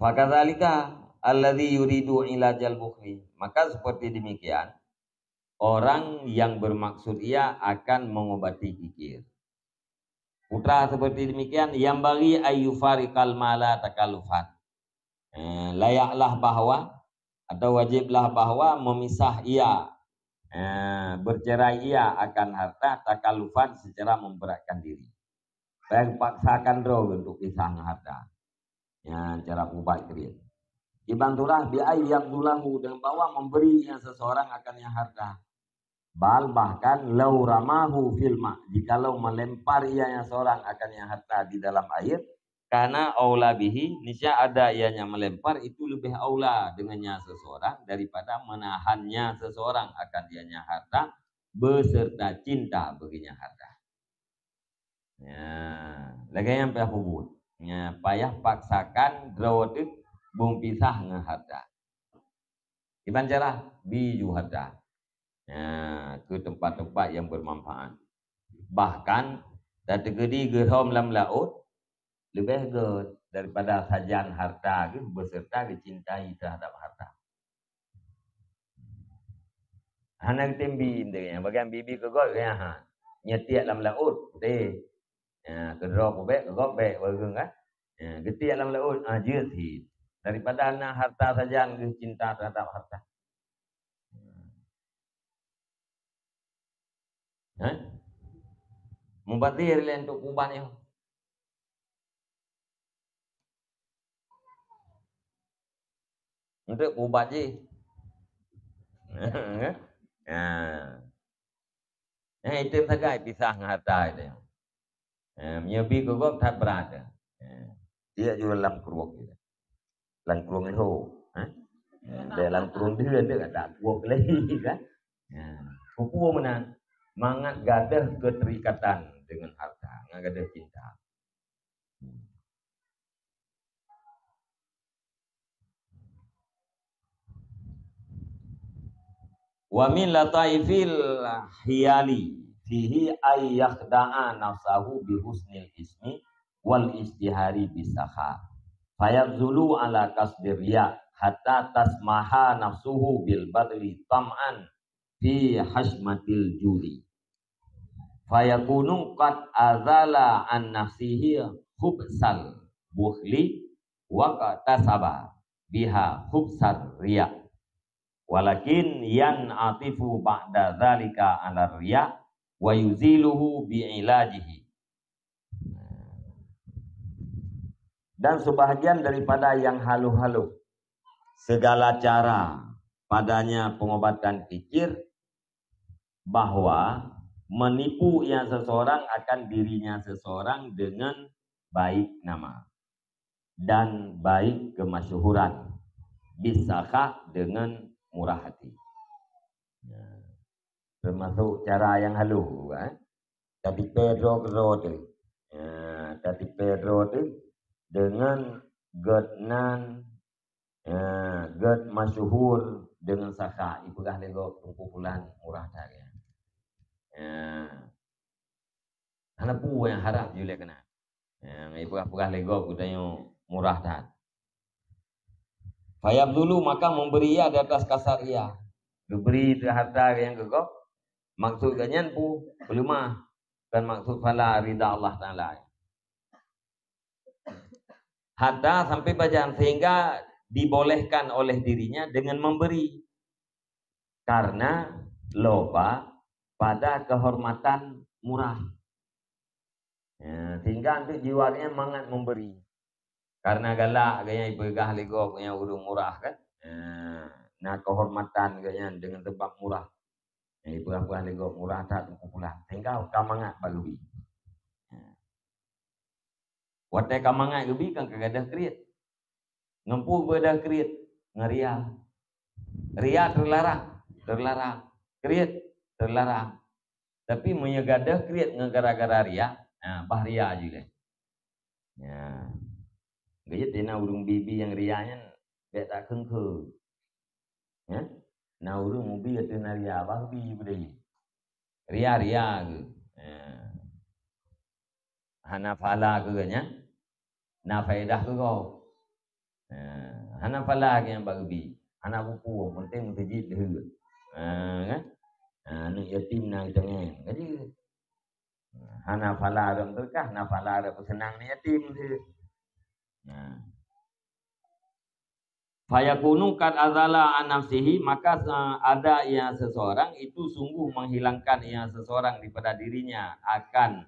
Fakadzalika alladzi yuridu ilajal bukhli. Maka seperti demikian orang yang bermaksud ia akan mengobati kikir. Putra seperti demikian yang bagi ayyufarikal mala takalufan. Layaklah bahwa atau wajiblah bahwa memisah ia bercerai ia akan harta takalufan secara memberatkan diri. Baik paksakan roh untuk pisah harta. Ya, cara ubat dia. Dibantulah bi ayyabdulahu dengan bahwa memberi yang seseorang akan yang harta. Bal bahkan lau ramahu filma, jikalau melempar ia yang seorang akan yang harta di dalam air, karena aula bihi, niscaya ada ianya melempar itu lebih aula dengannya seseorang daripada menahannya seseorang akan ianya harta beserta cinta baginya harta. Ya, lagi yang payah hubut. Ya, payah paksakan drawat bung pisah dengan harta. Gimana cara biju harta? Ke tempat-tempat yang bermanfaat. Bahkan dari gedi gerhom lam laut lebih good daripada sajian harta ke beserta dicintai terhadap harta. Hanak tembi indenya bagian bibi ke god ya nyetiak lam laut deh. Kedro kubek ke gobek bagung kan. Getiak lam laut jeut daripada anak harta sajian ke cinta terhadap harta. Mubadir untuk kuban itu. Untuk kubat je. Itu sagai pisah dengan harta itu. Menyebi kegok tak berada. Dia juga dalam keruak kita. Dalam keruang itu. Dalam keruang dia tak kuak lagi kan. Kuku mana? Mangat gadah keterikatan dengan harta, gadah cinta. Wa min lataifil hiyali fihi ay yakhda'a nafsahu bi husnil ismi wal istihari bisakha. Fayabzulu ala kasbir riya hatta tasmaha nafsuhu bil badli tam'an fi hashmatil judi. Fayakunu qad azala an nafsihi khubsal bukhli wa qatasaba biha khubsar riya walakin yan'atifu ba'da dzalika 'ala riya wa yuziluhu bi'ilajihi. Dan sebahagian daripada yang halu-halu segala cara padanya pengobatan fikir bahwa menipu yang seseorang akan dirinya seseorang dengan baik nama dan baik kemasyhuran, bisakha dengan murah hati. Termasuk cara yang halu tadi Pedro tu tadi Pedro tu dengan gednan ged masyhur dengan sakha ipegah lego kumpulan murah tadi. Anak pu yang harap julek kena. Ipegah lego budaya murah tadi. Fayab dulu maka memberi ia di atas kasar ia. Diberi itu harta yang gegok. Maksud ganyan pu pelemah. Dan maksud fala rida Allah Ta'ala. Hatta sampai bacaan sehingga dibolehkan oleh dirinya dengan memberi. Karena loba pada kehormatan murah. Sehingga nanti jiwanya mangat memberi. Karena galak gaya ibegah lego yang urung murah kan. Nah kehormatan gaya dengan tempat murah. Ibegah lego murah tak kumpulan. Sehingga kamangat balubi. Watai kamangat gebi kan kagadah kriat. Ngempu bedah kriat ngaria. Ria terlarang. Kriat terlarang. Tapi menyegadah kriat ngagara-gara ria, bah ria juga. Ya. Gaya tina urung bibi yang rianya bet tak kengke. Ya. Na urung mubi tina ria bah bi budai. Ria ke. Hana fala ke nya. Na faedah ke kau. Hana fala ke yang bagubi. Hana buku penting mentajid dah. Kan? Ni yatim na jangan. Jadi hana fala ram terkah, na fala ram senang ni yatim tu. Fayakunu kad azala an nafsihi maka ada ia seseorang itu sungguh menghilangkan ia seseorang daripada dirinya akan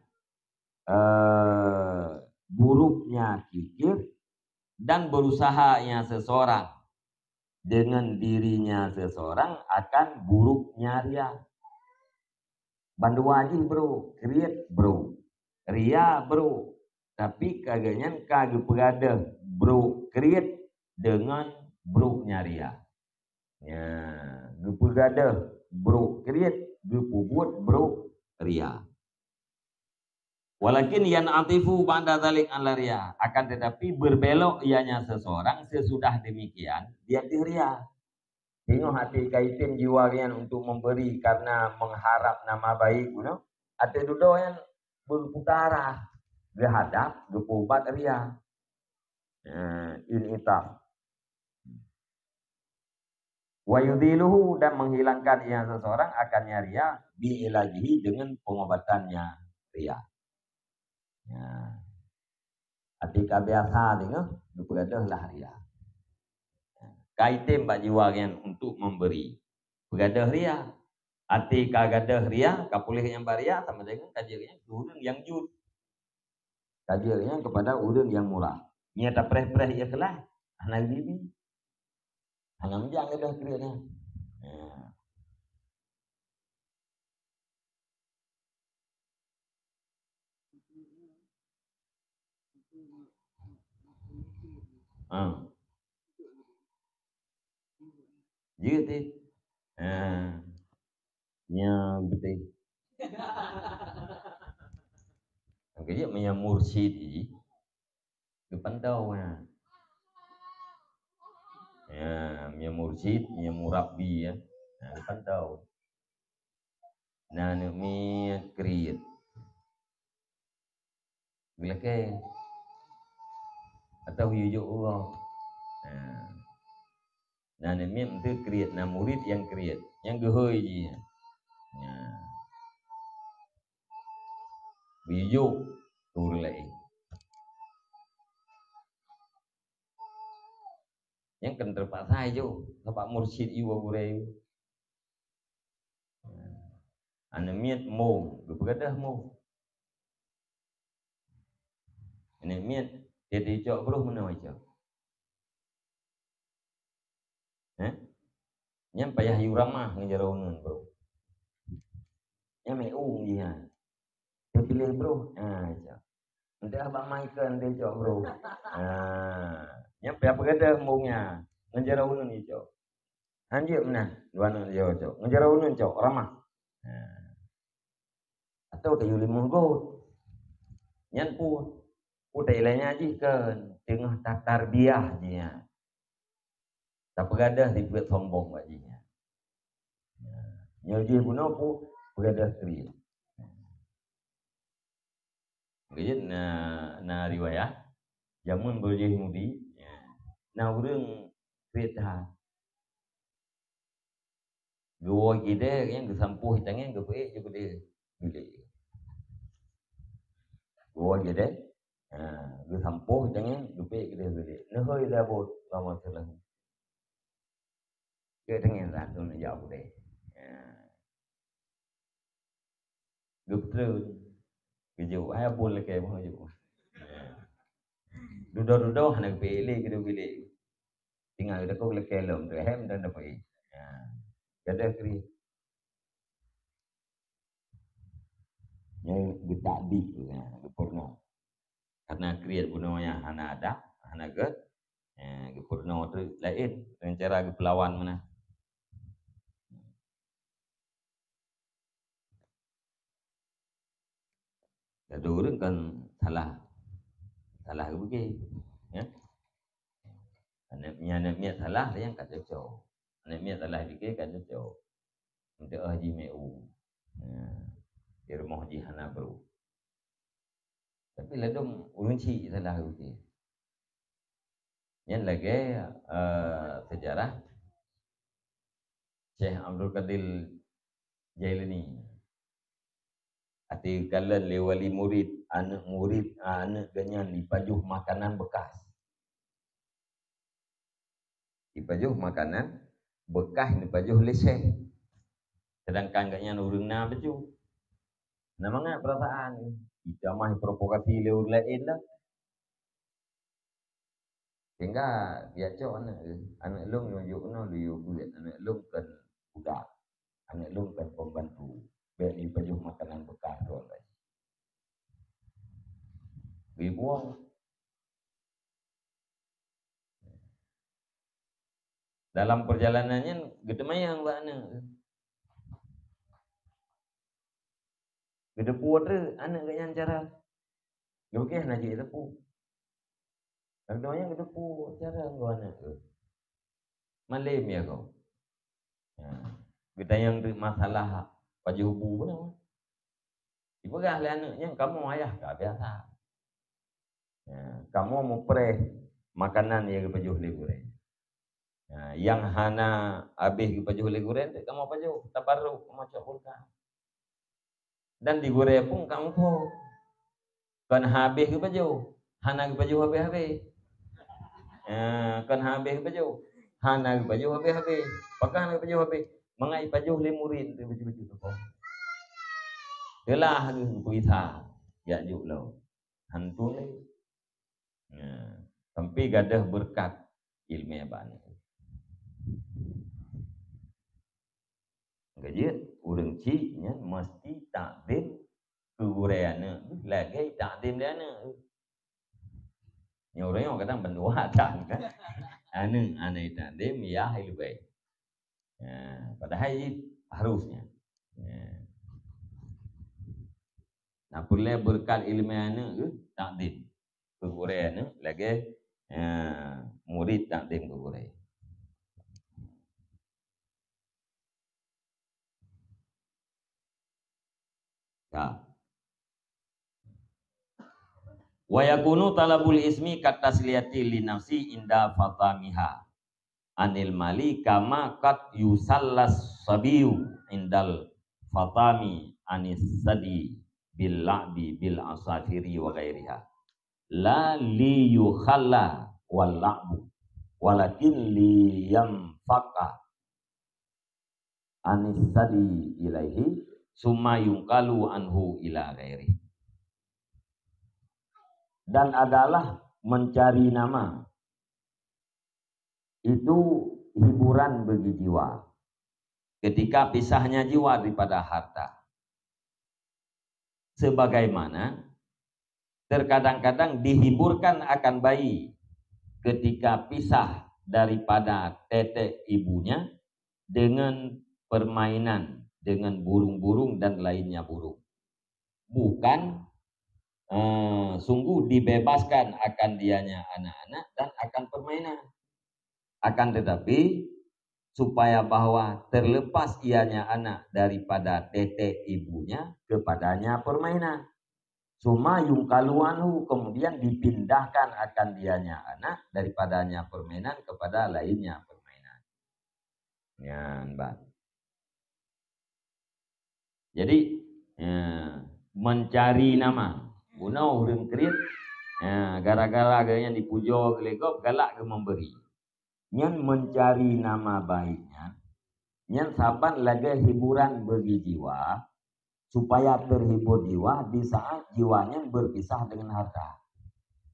buruknya fikir dan berusaha ia seseorang dengan dirinya seseorang akan buruknya ria. Bandu wajib bro, kriat bro, ria bro, tapi kagaknya kagak pegada bro kriat dengan bro ria. Ya, gepegada bro kriat, gepubuat bro ria. Walakin yan atifu ba'da dzalik ala ria, akan tetapi berbelok ianya seseorang sesudah demikian dia ria. Tengok hati kaitin jiwa rian untuk memberi karena mengharap nama baik, hati duduk yang berputara gehadap gepubat ria. Ini itam. Wa yudhiluhu dan menghilangkan ia seseorang akannya ria bi'ilajihi dengan pengobatannya ria. Hati kabiasa tengok gepugadahlah ria. Kaitim bak jiwa yang untuk memberi. Begadah ria. Hati kagadah ria, kapulih yang baria sama dengan kajirnya ke urang yang jud. Kajirnya kepada urang yang murah. Nyata preh-preh ia kelah. Anak bibi. Anak menjang dah krianya. Gitu. Nya betul. Kaya punya mursyid ini dipantau punya mursyid, punya murabbi dipantau. Nah, mi kriit. Bila ke atau yujuk Allah. Nah, mi itu kriit, nah murid yang kriit, yang gehoy je. Yujuk turlai. yang kan terpaksa jo sebab mursyid iwa gureu ana miat mo begadah mo ana miat jadi cok bro mana macam nyam payah yu ramah ngejaroun bro nyam dia pilih bro cok udah Bang Michael dia cok bro nyam payah begadah mongnya ngejaroun ni cok anjir mana dua nak dia cok ngejaroun cok ramah atau kayu limau god nyan pun udah lainnya aja kan tengah tatar biah dia tak pegadah di buat sombong bajinya nyoji pun aku pegadah kri jadi na riwayat jamun boleh mudi na urang kereta gua kita yang kesampuh tangan ke pe je gede bilik gua kita gue sampuh tangan ke pe gede bilik nó hơi dah bot lama selang ke tangan satu nak jauh deh guptru Kejauh ayah boleh ke mau jauh. Duda nak pilih kita pilih. Tinggal kita kau boleh kelom tu hem dan dapat. Kada kri. Yang ditadi tu gepurna. Karena kriat gunanya hana ada, hana get. Gepurna tu lain dengan cara gepelawan mana. Ada orang kan salah begini, ya. Anak salah yang kat cocok. Anak salah fikir kat cocok. Untuk haji meu, di rumah haji hana bro. Tapi ladum urunci salah begini. Yang lagi sejarah Syekh Abdul Qadir Jailani. Ati kalian lewali murid anak ganyan dipajuh makanan bekas. Dipajuh makanan bekas dipajuh leseh. Sedangkan ganyan urang na baju. Namanya perasaan kita mah provokasi lewat lain lah. Sehingga dia cakap anak long yang no liu buat anak long kan budak. Anak long kan pembantu. Biar dipajuh makanan bekas tu lagi. Dibuang. Dalam perjalanannya gede mayang bakna. Gede puat tu anak ganyan cara. Gede nak jadi tepu. Gede mayang gede puat cara kau anak tu. Malam ya kau. Gede yang masalah baju hubu pun apa. Ibu gah le anaknya kamu ayah tak biasa. Kamu mau pre makanan yang baju legure. Yang hana habis baju legure kamu baju tabarruk kamu cokulkan. Dan digore pun kamu pun kan habis baju hana baju habis. Kan habis baju hana baju habis. Pakai baju habis. Mengai baju le murid tu baju-baju tu kau. Delah tu puisa ya juk lo. Hantu ni. Sampai gadah berkat ilmu abang. Gaji urang ciknya mesti takdim kegureana. Lagi takdim dia ana. Nyorang orang kadang berdua kan. Ana takdim ya lebih. Padahal harusnya. Nah, boleh berkat ilmu anak takdim kegureana lagi murid takdim kegure. Wa yakunu talabul ismi katasliyati li nafsi inda fatamiha anil mali kama kat yusallas sabiyu indal fatami anis sadi bil la'bi bil asafiri wa ghairiha la li yukhalla wal la'bu walakin liyam faqa anisadi ilaihi summa yungkalu anhu ila ghairi. Dan adalah mencari nama itu hiburan bagi jiwa ketika pisahnya jiwa daripada harta. Sebagaimana terkadang-kadang dihiburkan akan bayi ketika pisah daripada tetek ibunya dengan permainan dengan burung-burung dan lainnya burung. Bukan sungguh dibebaskan akan dianya anak-anak dan akan permainan. Akan tetapi supaya bahwa terlepas ianya anak daripada tetek ibunya kepadanya permainan. Cuma yungkaluanhu kemudian dipindahkan akan dianya anak daripadanya permainan kepada lainnya permainan. Ya, Mbak. Jadi mencari nama. Guna urang kerit gara-gara gaya dipujo gelegop galak ke memberi. Nyan mencari nama baiknya. Nyan saban lagi hiburan bagi jiwa supaya terhibur jiwa di saat jiwanya berpisah dengan harta.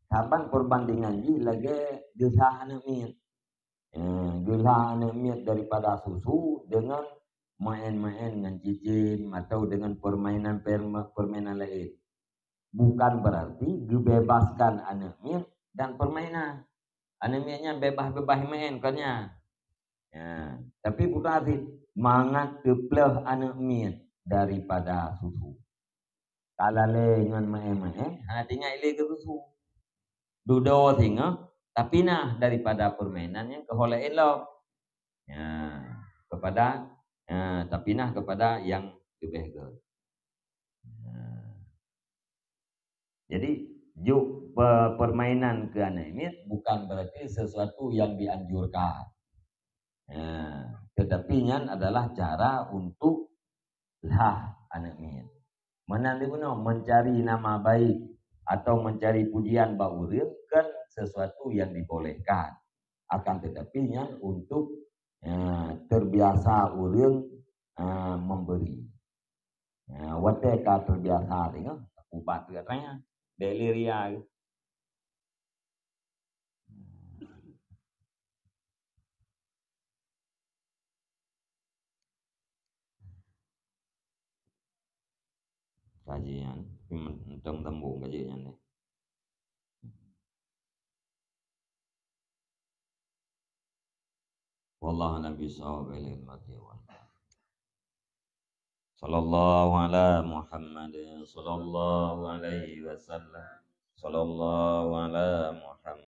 Saban perbandingan ji lagi gelah anak miat. Gelah anak miat daripada susu dengan main-main dengan cicing atau dengan permainan lain. Bukan berarti dibebaskan anak miat dan permainan. Anak miatnya bebas-bebas main katnya. Ya, tapi bukan arti mangat kepleh anak miat daripada susu. Kalau dengan main-main, tinggal ilih ke susu. Dudo tinggal, tapi nah daripada permainannya keholai elok. Ya, kepada tapi nah kepada yang lebih good. Jadi permainan ke anak ini bukan berarti sesuatu yang dianjurkan. Tetapi nyan adalah cara untuk anak ini. Menanti mencari nama baik atau mencari pujian bauril kan sesuatu yang dibolehkan. Akan tetapi nyan untuk terbiasa uril memberi. Wateka terbiasa tengok ubat katanya deliria. Kajian tentang tembung kajian nih. Wallahu nabi sallallahu alaihi wasallam. Sallallahu ala Muhammad sallallahu alaihi wasallam. Sallallahu ala Muhammad